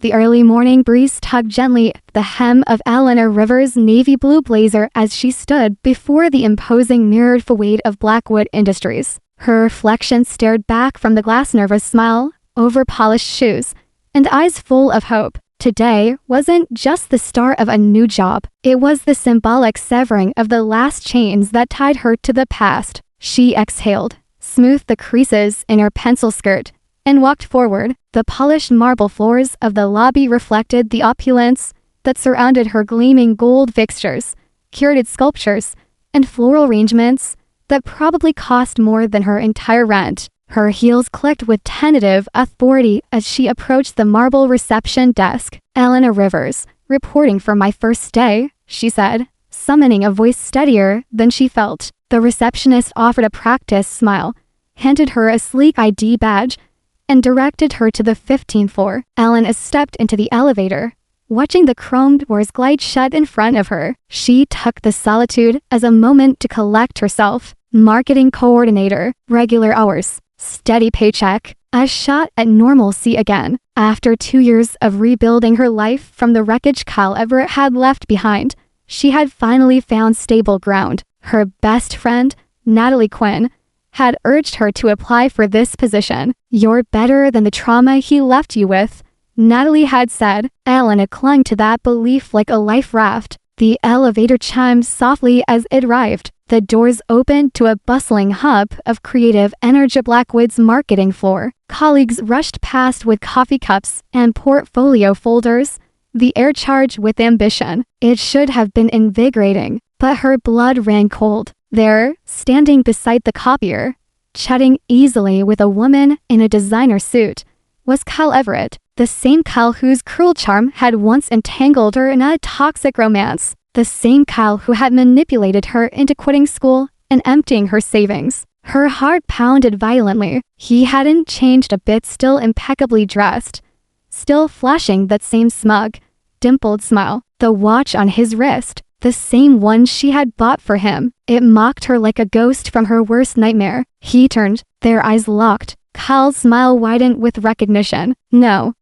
The early morning breeze tugged gently at the hem of Elena Rivers' navy blue blazer as she stood before the imposing mirrored facade of Blackwood Industries. Her reflection stared back from the glass, nervous smile, over polished shoes, and eyes full of hope. Today wasn't just the start of a new job. It was the symbolic severing of the last chains that tied her to the past. She exhaled, smoothed the creases in her pencil skirt, and walked forward. The polished marble floors of the lobby reflected the opulence that surrounded her, gleaming gold fixtures, curated sculptures, and floral arrangements that probably cost more than her entire rent. Her heels clicked with tentative authority as she approached the marble reception desk. "Elena Rivers, reporting for my first day," she said, summoning a voice steadier than she felt. The receptionist offered a practiced smile, handed her a sleek ID badge, and directed her to the 15th floor. Elena stepped into the elevator, watching the chrome doors glide shut in front of her. She took the solitude as a moment to collect herself. Marketing coordinator, regular hours, steady paycheck, a shot at normalcy again. After 2 years of rebuilding her life from the wreckage Kyle Everett had left behind, she had finally found stable ground. Her best friend, Natalie Quinn, had urged her to apply for this position. "You're better than the trauma he left you with," Natalie had said. Elena clung to that belief like a life raft. The elevator chimed softly as it arrived. The doors opened to a bustling hub of creative energy. Blackwood's marketing floor. Colleagues rushed past with coffee cups and portfolio folders, the air charged with ambition. It should have been invigorating, but her blood ran cold. There, standing beside the copier, chatting easily with a woman in a designer suit, was Kyle Everett, the same Kyle whose cruel charm had once entangled her in a toxic romance. The same Kyle who had manipulated her into quitting school and emptying her savings. Her heart pounded violently. He hadn't changed a bit, still impeccably dressed, still flashing that same smug, dimpled smile. The watch on his wrist, the same one she had bought for him. It mocked her like a ghost from her worst nightmare. He turned, their eyes locked. Kyle's smile widened with recognition. No.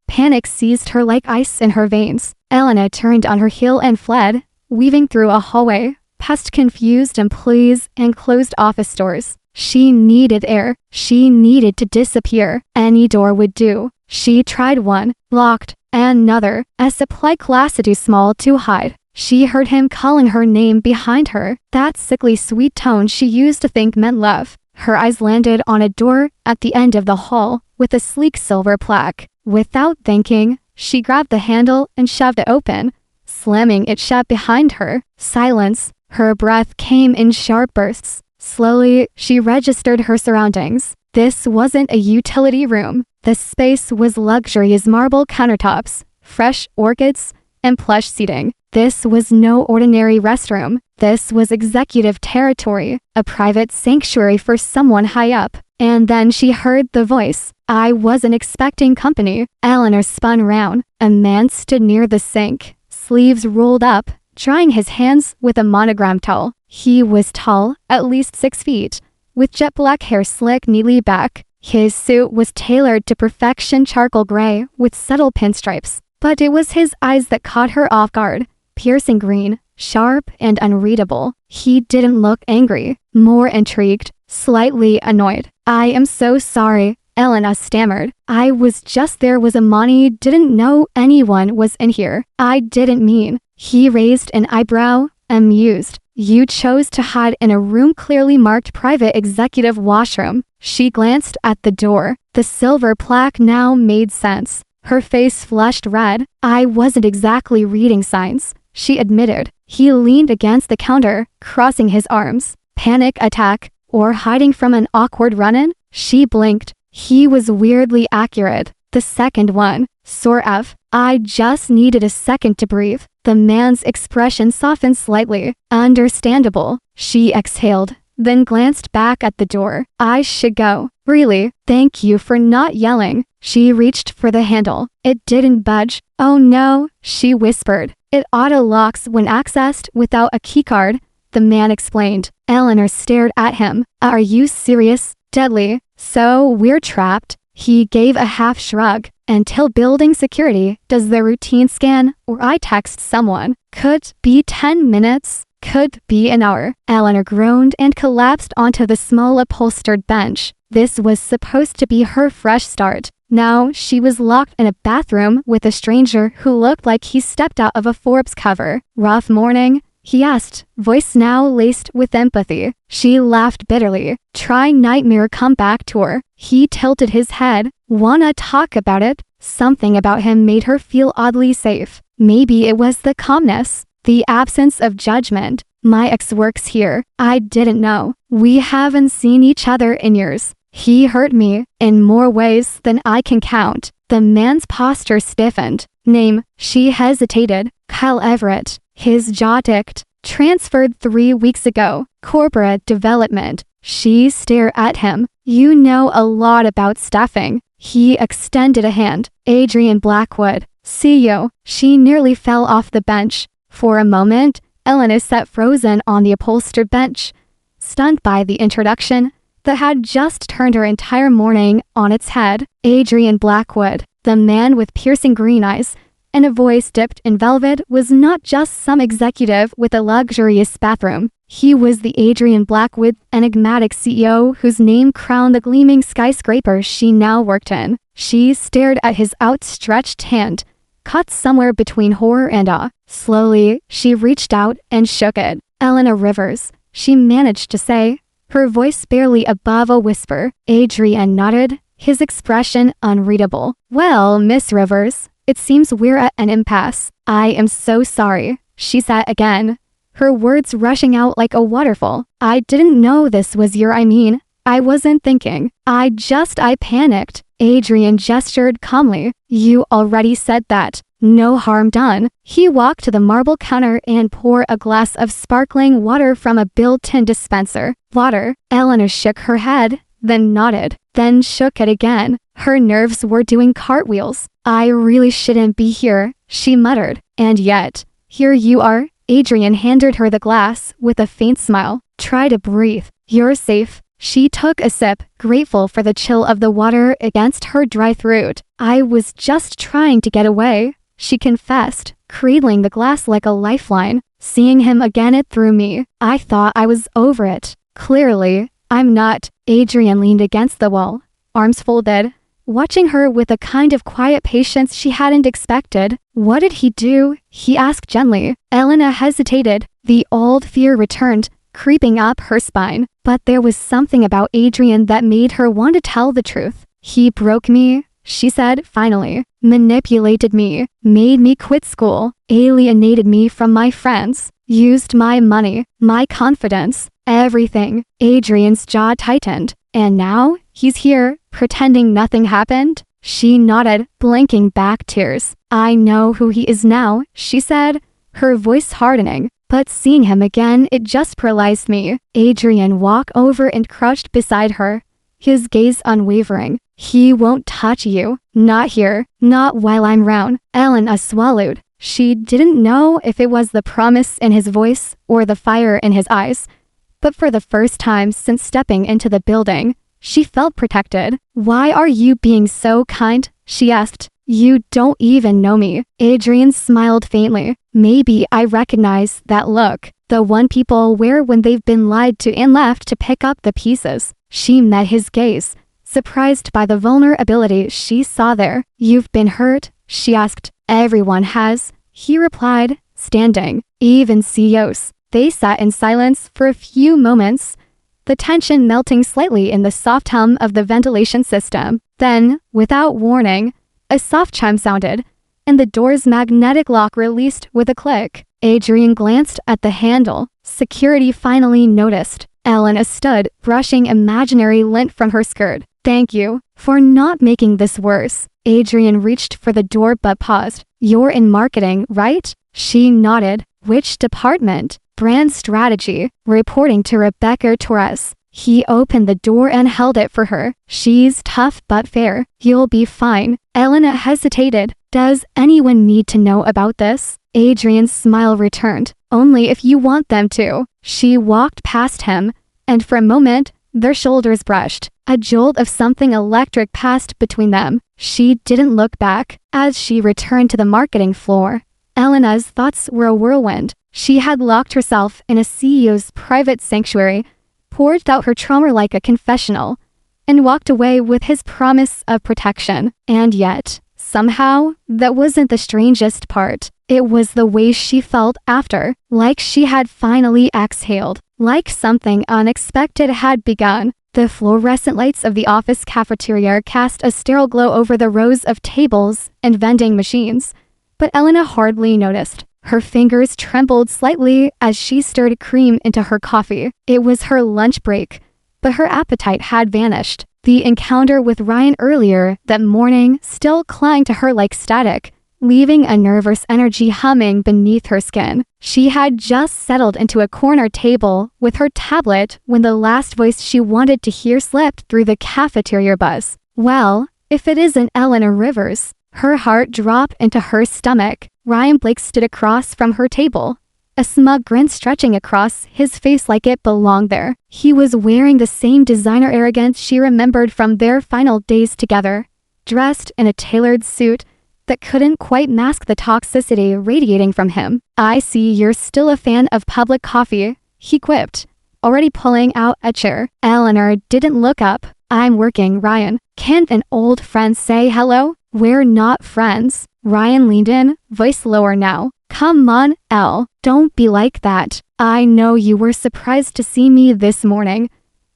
Panic seized her like ice in her veins. Elena turned on her heel and fled, weaving through a hallway, past confused employees and closed office doors. She needed air. She needed to disappear. Any door would do. She tried one, locked, and another. A supply class too small to hide. She heard him calling her name behind her, that sickly sweet tone she used to think meant love. Her eyes landed on a door at the end of the hall with a sleek silver plaque. Without thinking, she grabbed the handle and shoved it open, slamming it shut behind her. Silence. Her breath came in sharp bursts. Slowly, she registered her surroundings. This wasn't a utility room. The space was luxurious marble countertops, fresh orchids, and plush seating. This was no ordinary restroom. This was executive territory, a private sanctuary for someone high up. And then she heard the voice. "I wasn't expecting company." Eleanor spun round. A man stood near the sink, sleeves rolled up, drying his hands with a monogram towel. He was tall, at least 6 feet, with jet black hair slicked neatly back. His suit was tailored to perfection, charcoal gray with subtle pinstripes. But it was his eyes that caught her off guard. Piercing green, sharp and unreadable. He didn't look angry, more intrigued, slightly annoyed. "I am so sorry," Elena stammered. "I was just there was Amani, didn't know anyone was in here. I didn't mean." He raised an eyebrow, amused. "You chose to hide in a room clearly marked private executive washroom." She glanced at the door. The silver plaque now made sense. Her face flushed red. "I wasn't exactly reading signs," she admitted. He leaned against the counter, crossing his arms. Panic attack, or hiding from an awkward run-in? She blinked. He was weirdly accurate. The second one. Sort of. "I just needed a second to breathe." The man's expression softened slightly. "Understandable." She exhaled, then glanced back at the door. "I should go." "Really? Thank you for not yelling." She reached for the handle. It didn't budge. "Oh no," she whispered. "It auto-locks when accessed without a keycard," the man explained. Eleanor stared at him. "Are you serious?" "Deadly. So we're trapped." He gave a half shrug. Until building security does the routine scan or I text someone. Could be 10 minutes. Could be an hour. Elena groaned and collapsed onto the small upholstered bench. This was supposed to be her fresh start. Now she was locked in a bathroom with a stranger who looked like he stepped out of a Forbes cover. Rough morning? He asked, voice now laced with empathy. She laughed bitterly. Try nightmare come back to her. He tilted his head. Wanna talk about it? Something about him made her feel oddly safe. Maybe it was the calmness, the absence of judgment. My ex works here. I didn't know. We haven't seen each other in years. He hurt me in more ways than I can count. The man's posture stiffened. Name. She hesitated. Kyle Everett. His jaw ticked. Transferred 3 weeks ago. Corporate development. She stared at him. You know a lot about staffing. He extended a hand. Adrian Blackwood. CEO. She nearly fell off the bench. For a moment, Elena sat frozen on the upholstered bench, stunned by the introduction that had just turned her entire morning on its head. Adrian Blackwood, the man with piercing green eyes and a voice dipped in velvet, was not just some executive with a luxurious bathroom. He was the Adrian Blackwood, enigmatic CEO whose name crowned the gleaming skyscraper she now worked in. She stared at his outstretched hand, caught somewhere between horror and awe. Slowly, she reached out and shook it. Elena Rivers, she managed to say, her voice barely above a whisper. Adrian nodded, his expression unreadable. Well, Miss Rivers, it seems we're at an impasse. I am so sorry, she said again, her words rushing out like a waterfall. I didn't know this was I wasn't thinking. I panicked. Adrian gestured calmly. You already said that. No harm done. He walked to the marble counter and poured a glass of sparkling water from a built-in dispenser. Water. Elena shook her head, then nodded, then shook it again. Her nerves were doing cartwheels. I really shouldn't be here, she muttered. And yet, here you are. Adrian handed her the glass with a faint smile. Try to breathe. You're safe. She took a sip, grateful for the chill of the water against her dry throat. I was just trying to get away, she confessed, cradling the glass like a lifeline. Seeing him again, it threw me. I thought I was over it. Clearly, I'm not. Adrian leaned against the wall, arms folded, watching her with a kind of quiet patience she hadn't expected. What did he do? He asked gently. Elena hesitated. The old fear returned, creeping up her spine. But there was something about Adrian that made her want to tell the truth. He broke me, she said finally. Manipulated me, made me quit school, alienated me from my friends, used my money, my confidence, everything. Adrian's jaw tightened. And now, he's here, pretending nothing happened? She nodded, blinking back tears. I know who he is now, she said, her voice hardening. But seeing him again, it just paralyzed me. Adrian walked over and crouched beside her, his gaze unwavering. He won't touch you. Not here. Not while I'm round. Elena swallowed. She didn't know if it was the promise in his voice or the fire in his eyes. But for the first time since stepping into the building, she felt protected. Why are you being so kind? She asked. You don't even know me. Adrian smiled faintly. Maybe I recognize that look. The one people wear when they've been lied to and left to pick up the pieces. She met his gaze, surprised by the vulnerability she saw there. You've been hurt? She asked. Everyone has, he replied, standing. Even CEOs. They sat in silence for a few moments, the tension melting slightly in the soft hum of the ventilation system. Then, without warning, a soft chime sounded, and the door's magnetic lock released with a click. Adrian glanced at the handle. Security finally noticed. Elena stood, brushing imaginary lint from her skirt. Thank you for not making this worse. Adrian reached for the door but paused. You're in marketing, right? She nodded. Which department? Brand strategy. Reporting to Rebecca Torres. He opened the door and held it for her. She's tough but fair. You'll be fine. Elena hesitated. Does anyone need to know about this? Adrian's smile returned. Only if you want them to. She walked past him, and for a moment, their shoulders brushed. A jolt of something electric passed between them. She didn't look back. As she returned to the marketing floor, Elena's thoughts were a whirlwind. She had locked herself in a CEO's private sanctuary, poured out her trauma like a confessional, and walked away with his promise of protection. And yet, somehow, that wasn't the strangest part. It was the way she felt after, like she had finally exhaled, like something unexpected had begun. The fluorescent lights of the office cafeteria cast a sterile glow over the rows of tables and vending machines, but Elena hardly noticed. Her fingers trembled slightly as she stirred cream into her coffee. It was her lunch break, but her appetite had vanished. The encounter with Ryan earlier that morning still clung to her like static, leaving a nervous energy humming beneath her skin. She had just settled into a corner table with her tablet when the last voice she wanted to hear slipped through the cafeteria buzz. Well, if it isn't Elena Rivers. Her heart dropped into her stomach. Ryan Blake stood across from her table, a smug grin stretching across his face like it belonged there. He was wearing the same designer arrogance she remembered from their final days together, dressed in a tailored suit that couldn't quite mask the toxicity radiating from him. "I see you're still a fan of public coffee," he quipped, already pulling out a chair. Eleanor didn't look up. "I'm working, Ryan. Can't an old friend say hello? We're not friends." Ryan leaned in, voice lower now. "Come on, Elle, don't be like that. I know you were surprised to see me this morning,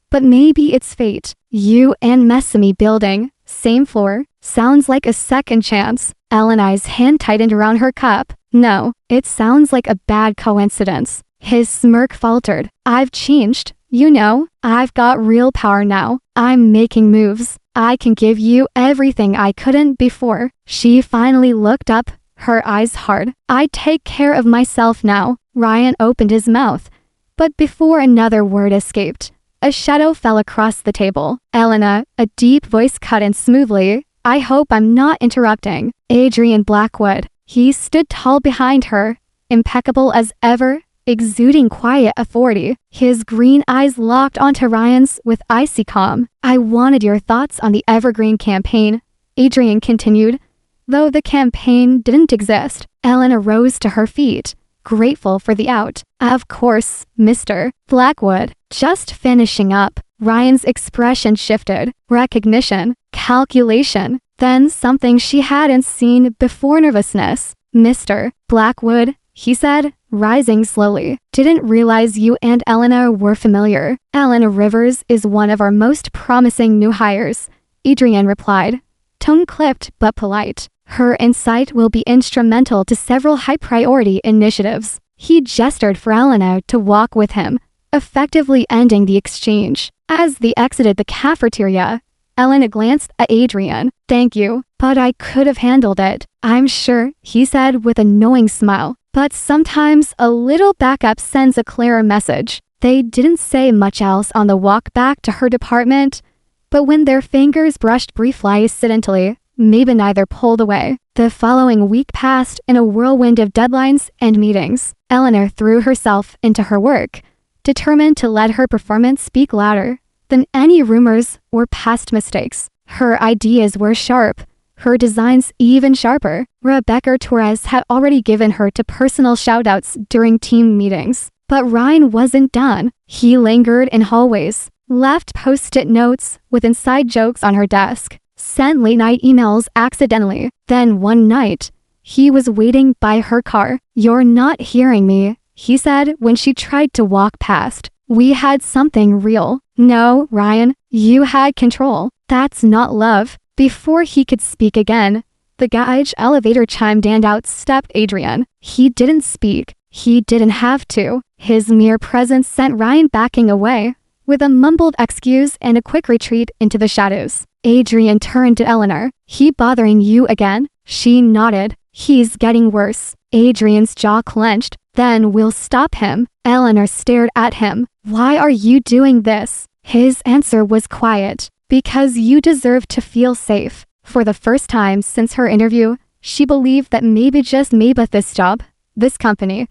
but maybe it's fate. You and Messamy building, same floor, sounds like a second chance." Elena's hand tightened around her cup. "No, it sounds like a bad coincidence." His smirk faltered. "I've changed. You know, I've got real power now. I'm making moves. I can give you everything I couldn't before." She finally looked up, her eyes hard. "I take care of myself now." Ryan opened his mouth, but before another word escaped, a shadow fell across the table. "Elena," a deep voice cut in smoothly, "I hope I'm not interrupting." Adrian Blackwood. He stood tall behind her, impeccable as ever, exuding quiet authority. His green eyes locked onto Ryan's with icy calm. "I wanted your thoughts on the Evergreen campaign," Adrian continued, though the campaign didn't exist. Elena rose to her feet, grateful for the out. "Of course, Mr. Blackwood." Just finishing up. Ryan's expression shifted. Recognition, calculation, then something she hadn't seen before: nervousness. "Mr. Blackwood," he said, rising slowly. "Didn't realize you and Elena were familiar." "Elena Rivers is one of our most promising new hires," Adrian replied, tone clipped but polite. "Her insight will be instrumental to several high-priority initiatives." He gestured for Elena to walk with him, effectively ending the exchange. As they exited the cafeteria, Elena glanced at Adrian. "Thank you, but I could have handled it." "I'm sure," he said with a knowing smile. "But sometimes a little backup sends a clearer message." They didn't say much else on the walk back to her department, but when their fingers brushed briefly accidentally, maybe neither pulled away. The following week passed in a whirlwind of deadlines and meetings. Eleanor threw herself into her work, determined to let her performance speak louder than any rumors or past mistakes. Her ideas were sharp, her designs even sharper. Rebecca Torres had already given her to personal shoutouts during team meetings. But Ryan wasn't done. He lingered in hallways, left post-it notes with inside jokes on her desk, sent late-night emails accidentally. Then one night, he was waiting by her car. "You're not hearing me," he said when she tried to walk past. "We had something real." "No, Ryan, you had control. That's not love." Before he could speak again, the gauge elevator chimed and out stepped Adrian. He didn't speak. He didn't have to. His mere presence sent Ryan backing away, with a mumbled excuse and a quick retreat into the shadows. Adrian turned to Eleanor. "He bothering you again?" She nodded. "He's getting worse." Adrian's jaw clenched. "Then we'll stop him." Eleanor stared at him. "Why are you doing this?" His answer was quiet. "Because you deserve to feel safe." For the first time since her interview, she believed that maybe just maybe this job, this company,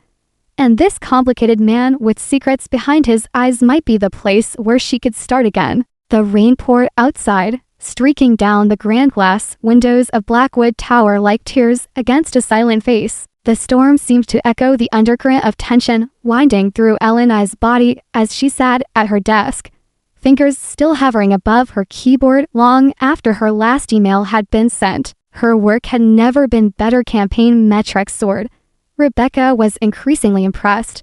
and this complicated man with secrets behind his eyes might be the place where she could start again. The rain poured outside, streaking down the grand glass windows of Blackwood Tower like tears against a silent face. The storm seemed to echo the undercurrent of tension winding through Elena's body as she sat at her desk, fingers still hovering above her keyboard long after her last email had been sent. Her work had never been better. Campaign metrics soared. Rebecca was increasingly impressed,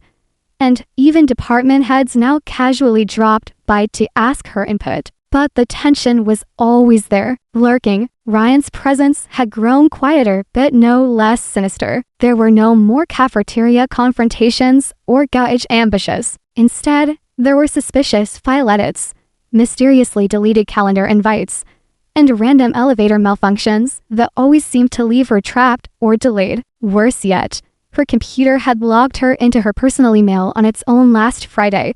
and even department heads now casually dropped by to ask her input. But the tension was always there, lurking. Ryan's presence had grown quieter but no less sinister. There were no more cafeteria confrontations or gauge ambushes. Instead, there were suspicious file edits, mysteriously deleted calendar invites, and random elevator malfunctions that always seemed to leave her trapped or delayed. Worse yet, her computer had logged her into her personal email on its own last Friday,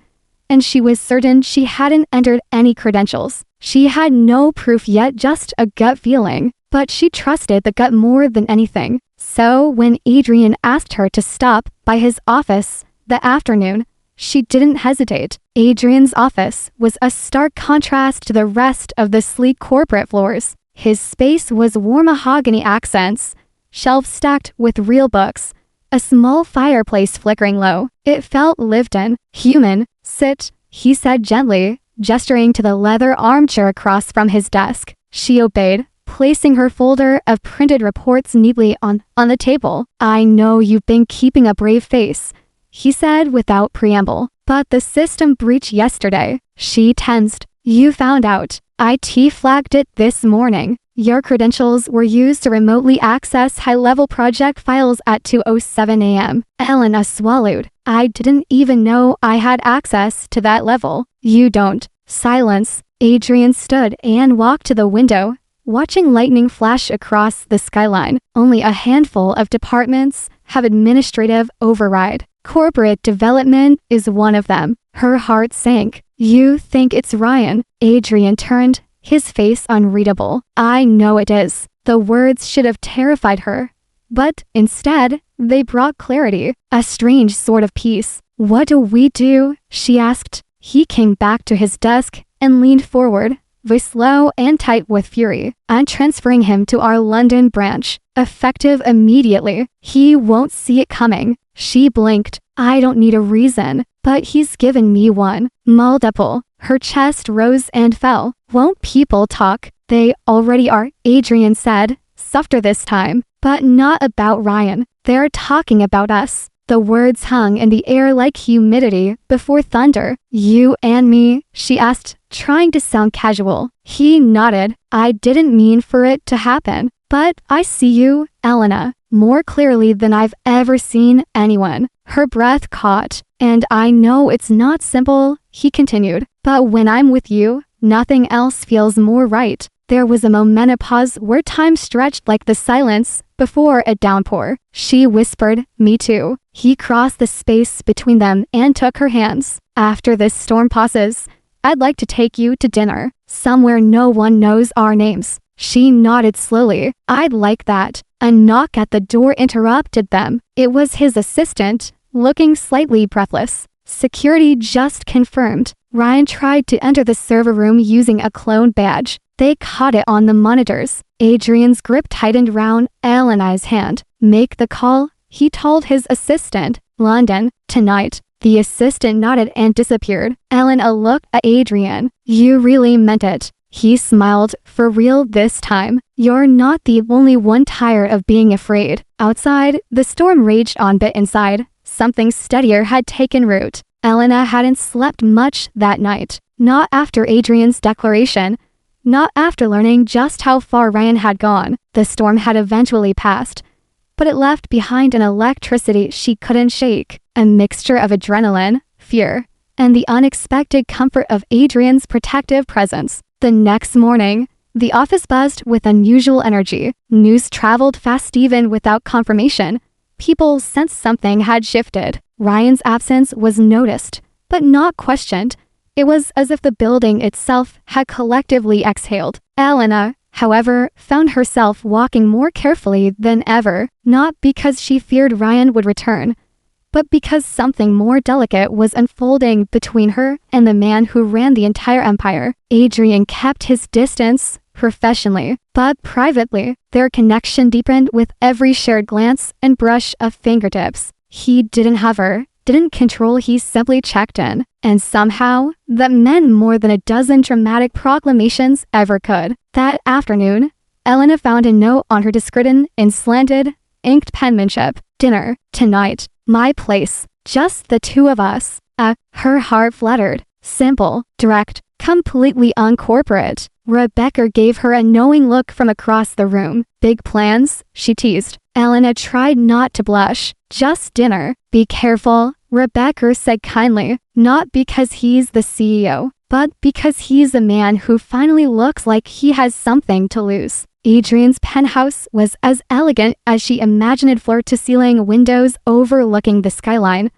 and she was certain she hadn't entered any credentials. She had no proof yet, just a gut feeling, but she trusted the gut more than anything. So when Adrian asked her to stop by his office that afternoon, she didn't hesitate. Adrian's office was a stark contrast to the rest of the sleek corporate floors. His space was warm mahogany accents, shelves stacked with real books, a small fireplace flickering low. It felt lived in, human. "Sit," he said gently, gesturing to the leather armchair across from his desk. She obeyed, placing her folder of printed reports neatly on the table. "I know you've been keeping a brave face," he said without preamble. "But the system breach yesterday." She tensed. "You found out. IT flagged it this morning. Your credentials were used to remotely access high-level project files at 2:07 a.m. Elena swallowed. "I didn't even know I had access to that level." "You don't." Silence. Adrian stood and walked to the window, watching lightning flash across the skyline. Only a handful of departments have administrative override. Corporate development is one of them. Her heart sank. "You think it's Ryan?" Adrian turned, his face unreadable. "I know it is." The words should have terrified her, but instead, they brought clarity, a strange sort of peace. "What do we do?" she asked. He came back to his desk and leaned forward, voice low and tight with fury. "I'm transferring him to our London branch, effective immediately. He won't see it coming." She blinked. "I don't need a reason, but he's given me one." Multiple. Her chest rose and fell. "Won't people talk?" "They already are," Adrian said, softer this time. "But not about Ryan. They're talking about us." The words hung in the air like humidity before thunder. "You and me?" she asked, trying to sound casual. He nodded. "I didn't mean for it to happen, but I see you, Elena, more clearly than I've ever seen anyone." Her breath caught. "And I know it's not simple," he continued, "but when I'm with you, nothing else feels more right." There was a momentous pause where time stretched like the silence before a downpour. She whispered, "Me too." He crossed the space between them and took her hands. "After this storm passes, I'd like to take you to dinner, somewhere no one knows our names." She nodded slowly. "I'd like that." A knock at the door interrupted them. It was his assistant, looking slightly breathless. Security just confirmed. Ryan tried to enter the server room using a clone badge. They caught it on the monitors. Adrian's grip tightened round Elena's hand. "Make the call," he told his assistant. "London, tonight." The assistant nodded and disappeared. Elena looked at Adrian. "You really meant it." He smiled. "For real this time. You're not the only one tired of being afraid." Outside, the storm raged on, but inside, something steadier had taken root. Elena hadn't slept much that night. Not after Adrian's declaration. Not after learning just how far Ryan had gone. The storm had eventually passed, but it left behind an electricity she couldn't shake, a mixture of adrenaline, fear, and the unexpected comfort of Adrian's protective presence. The next morning, the office buzzed with unusual energy. News traveled fast even without confirmation. People sensed something had shifted. Ryan's absence was noticed, but not questioned. It was as if the building itself had collectively exhaled. Elena, however, found herself walking more carefully than ever, not because she feared Ryan would return, but because something more delicate was unfolding between her and the man who ran the entire empire. Adrian kept his distance, professionally, but privately. Their connection deepened with every shared glance and brush of fingertips. He didn't hover, didn't control, he simply checked in. And somehow, that meant more than a dozen dramatic proclamations ever could. That afternoon, Elena found a note on her desk written in slanted, inked penmanship. Dinner, tonight, my place, just the two of us. Her heart fluttered. Simple, direct, completely uncorporate. Rebecca gave her a knowing look from across the room. Big plans? She teased. Elena tried not to blush. Just dinner. Be careful, Rebecca said kindly. Not because he's the CEO, but because he's a man who finally looks like he has something to lose. Adrian's penthouse was as elegant as she imagined it, floor-to-ceiling windows overlooking the skyline,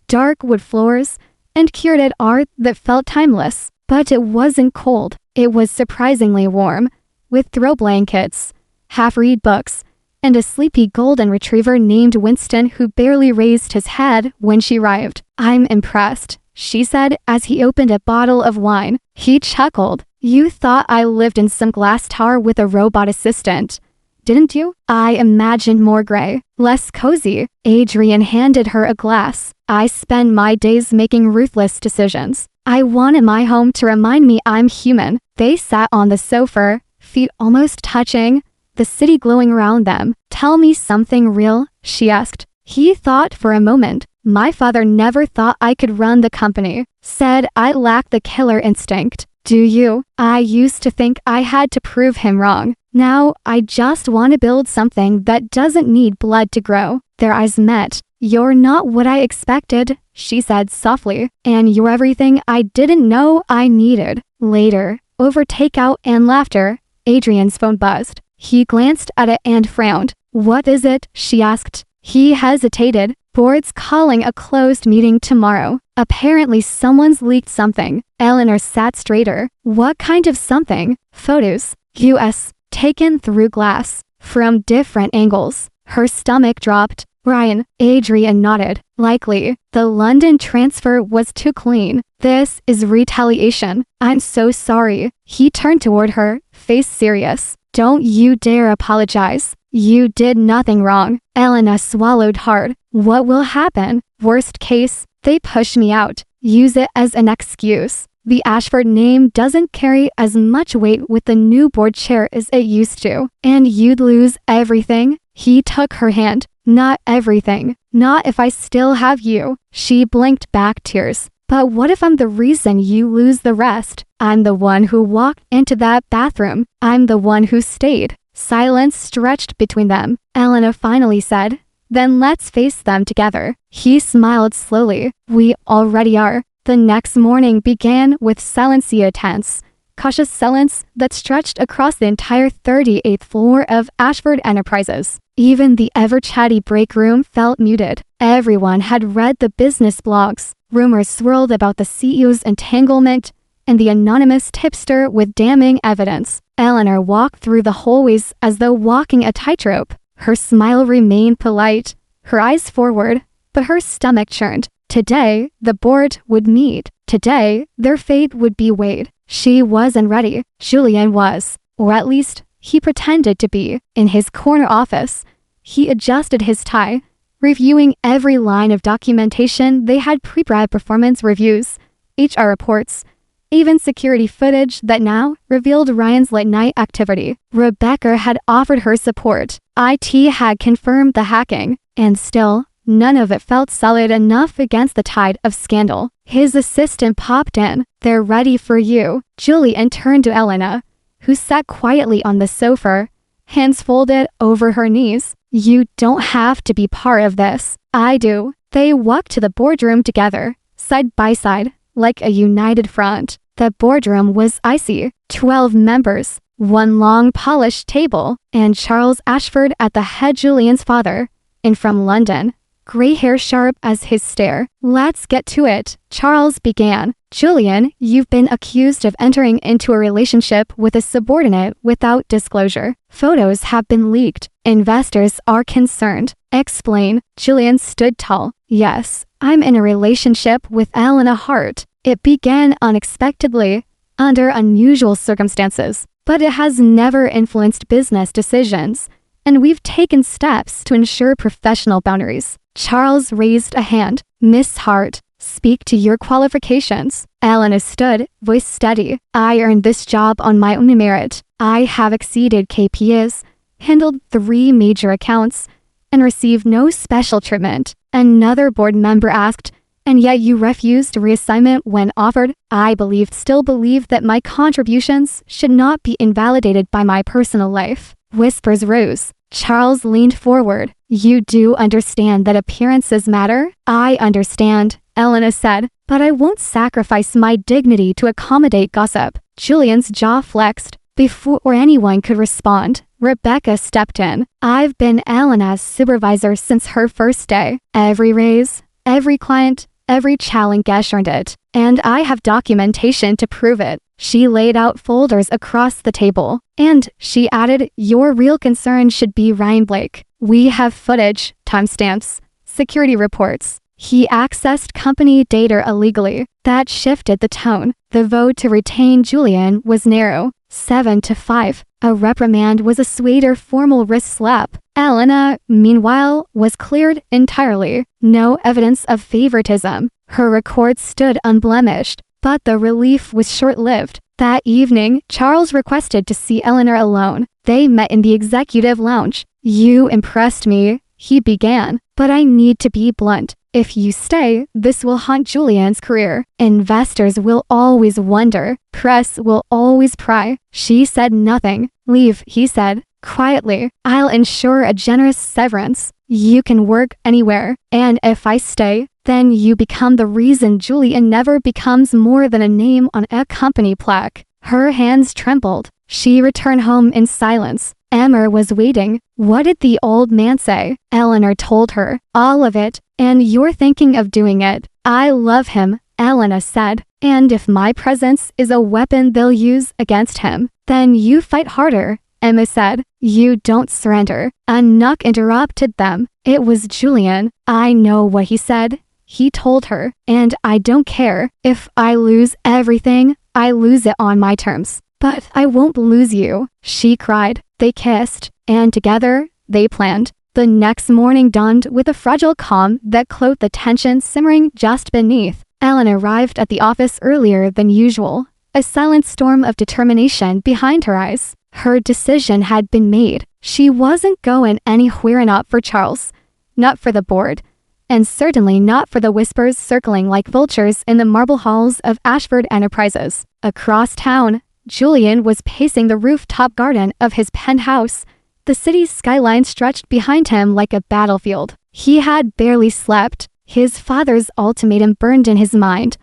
dark wood floors, and curated art that felt timeless. But it wasn't cold. It was surprisingly warm, with throw blankets, half-read books, and a sleepy golden retriever named Winston who barely raised his head when she arrived. I'm impressed, she said as he opened a bottle of wine. He chuckled. You thought I lived in some glass tower with a robot assistant, didn't you? I imagined more gray, less cozy. Adrian handed her a glass. I spend my days making ruthless decisions. I wanted my home to remind me I'm human. They sat on the sofa, feet almost touching, the city glowing around them. Tell me something real, she asked. He thought for a moment. My father never thought I could run the company. Said I lacked the killer instinct. Do you? I used to think I had to prove him wrong. Now, I just want to build something that doesn't need blood to grow. Their eyes met. You're not what I expected, she said softly, and you're everything I didn't know I needed. Later, over takeout and laughter, Adrian's phone buzzed. He glanced at it and frowned. What is it? She asked. He hesitated. Board's calling a closed meeting tomorrow. Apparently someone's leaked something. Eleanor sat straighter. What kind of something? Photos. US. Taken through glass. From different angles. Her stomach dropped. Ryan, Adrian nodded. Likely. The London transfer was too clean. This is retaliation. I'm so sorry. He turned toward her, face serious. Don't you dare apologize. You did nothing wrong. Elena swallowed hard. What will happen? Worst case, they push me out. Use it as an excuse. The Ashford name doesn't carry as much weight with the new board chair as it used to. And you'd lose everything. He took her hand. Not everything. Not if I still have you. She blinked back tears. But what if I'm the reason you lose the rest? I'm the one who walked into that bathroom. I'm the one who stayed. Silence stretched between them. Elena finally said, Then let's face them together. He smiled slowly. We already are. The next morning began with silencia tense, cautious silence that stretched across the entire 38th floor of Ashford Enterprises. Even the ever-chatty break room felt muted. Everyone had read the business blogs. Rumors swirled about the CEO's entanglement and the anonymous tipster with damning evidence. Eleanor walked through the hallways as though walking a tightrope. Her smile remained polite, her eyes forward, but her stomach churned. Today, the board would meet. Today, their fate would be weighed. She wasn't ready. Julian was, or at least, he pretended to be. In his corner office, he adjusted his tie, reviewing every line of documentation. They had pre-read performance reviews, HR reports, even security footage that now revealed Ryan's late-night activity. Rebecca had offered her support. IT had confirmed the hacking, and still, none of it felt solid enough against the tide of scandal. His assistant popped in. They're ready for you. Julian turned to Elena, who sat quietly on the sofa, hands folded over her knees. You don't have to be part of this. I do. They walked to the boardroom together, side by side, like a united front. The boardroom was icy. 12 members, one long polished table, and Charles Ashford at the head, Julian's father, and from London, gray hair sharp as his stare. Let's get to it, Charles began. Julian, you've been accused of entering into a relationship with a subordinate without disclosure. Photos have been leaked. Investors are concerned. Explain. Julian stood tall. Yes, I'm in a relationship with Elena Hart. It began unexpectedly, under unusual circumstances. but it has never influenced business decisions, and we've taken steps to ensure professional boundaries. Charles raised a hand. Miss Hart, speak to your qualifications. Elena stood, voice steady. I earned this job on my own merit. I have exceeded KPIs, handled 3 major accounts, and received no special treatment. Another board member asked, and yet you refused reassignment when offered. I still believe that my contributions should not be invalidated by my personal life. Whispers rose. Charles leaned forward. You do understand that appearances matter? I understand, Elena said, but I won't sacrifice my dignity to accommodate gossip. Julian's jaw flexed. Before anyone could respond, Rebecca stepped in. I've been Elena's supervisor since her first day. Every raise, every client, every challenge earned it, and I have documentation to prove it. She laid out folders across the table, and she added, your real concern should be Ryan Blake. We have footage, timestamps, security reports. He accessed company data illegally. That shifted the tone. The vote to retain Julian was narrow, 7-5. A reprimand was assuaged or formal wrist slap. Elena, meanwhile, was cleared entirely. No evidence of favoritism. Her record stood unblemished, but the relief was short-lived. That evening, Charles requested to see Eleanor alone. They met in the executive lounge. You impressed me, he began, but I need to be blunt. If you stay, this will haunt Julian's career. Investors will always wonder. Press will always pry. She said nothing. Leave, he said, quietly. I'll ensure a generous severance. You can work anywhere. And if I stay, then you become the reason Julian never becomes more than a name on a company plaque. Her hands trembled. She returned home in silence. Emmer was waiting. What did the old man say? Eleanor told her. All of it. And you're thinking of doing it. I love him, Elena said. And if my presence is a weapon they'll use against him, then you fight harder, Emma said. You don't surrender. A knock interrupted them. It was Julian. I know what he said. He told her. And I don't care. If I lose everything, I lose it on my terms. But I won't lose you, she cried. They kissed, and together, they planned. The next morning dawned with a fragile calm that clothed the tension simmering just beneath. Ellen arrived at the office earlier than usual, a silent storm of determination behind her eyes. Her decision had been made. She wasn't going anywhere, not for Charles, not for the board, and certainly not for the whispers circling like vultures in the marble halls of Ashford Enterprises. Across town, Julian was pacing the rooftop garden of his penthouse. The city's skyline stretched behind him like a battlefield. He had barely slept. His father's ultimatum burned in his mind.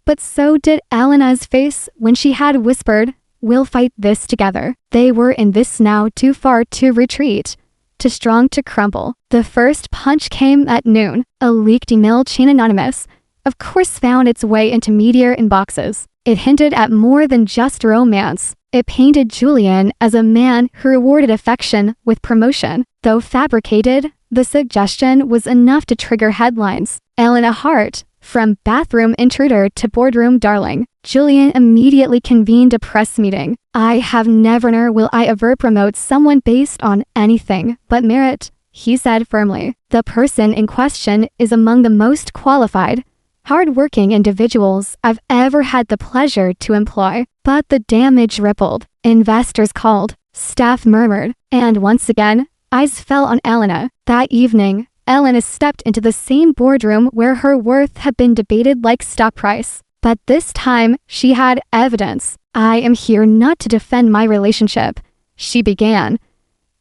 But so did Elena's face when she had whispered, "We'll fight this together." They were in this now, too far to retreat, too strong to crumble. The first punch came at noon. A leaked email chain anonymous, of course, found its way into media inboxes. It hinted at more than just romance. It painted Julian as a man who rewarded affection with promotion. Though fabricated, the suggestion was enough to trigger headlines. Elena Hart, from bathroom intruder to boardroom darling. Julian immediately convened a press meeting. "I have never nor will I ever promote someone based on anything but merit," he said firmly. "The person in question is among the most qualified, hard-working individuals I've ever had the pleasure to employ." But the damage rippled. Investors called. Staff murmured. And once again, eyes fell on Elena. That evening, Elena stepped into the same boardroom where her worth had been debated like stock price. But this time, she had evidence. "I am here not to defend my relationship," she began,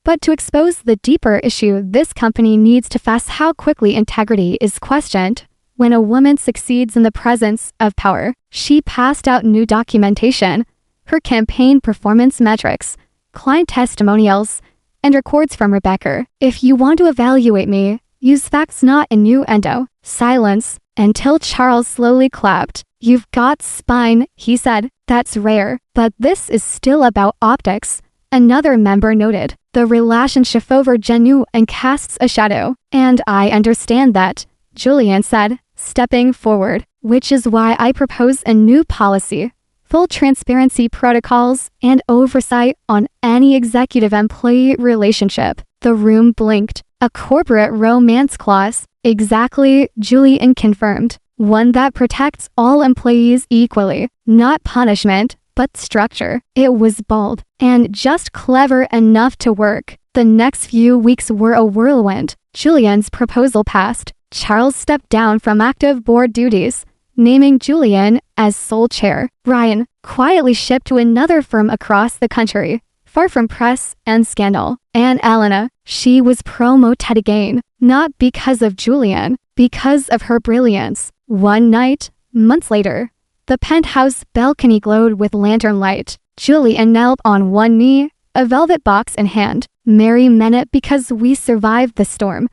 "but to expose the deeper issue this company needs to face: how quickly integrity is questioned when a woman succeeds in the presence of power." She passed out new documentation, her campaign performance metrics, client testimonials, and records from Rebecca. "If you want to evaluate me, use facts, not innuendo." Silence, until Charles slowly clapped. "You've got spine," he said. "That's rare, but this is still about optics," another member noted. "The relationship over genuine and casts a shadow." "And I understand that," Julian said, stepping forward, "which is why I propose a new policy. full transparency protocols, and oversight on any executive-employee relationship. The room blinked. A corporate romance clause. Exactly, Julian confirmed. One that protects all employees equally. Not punishment, but structure. It was bold, and just clever enough to work. The next few weeks were a whirlwind. Julian's proposal passed. Charles stepped down from active board duties, naming Julian as sole chair. Ryan quietly shipped to another firm across the country, far from press and scandal. And Elena, she was promoted again, not because of Julian, because of her brilliance. One night, months later, the penthouse balcony glowed with lantern light. Julian knelt on one knee, a velvet box in hand. Mary meant it because we survived the storm,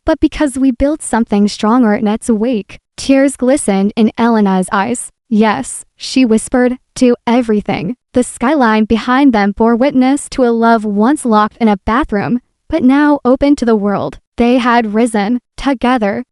but because we built something stronger in its wake. Tears glistened in Elena's eyes. Yes, she whispered, to everything. The skyline behind them bore witness to a love once locked in a bathroom, but now open to the world. They had risen, together,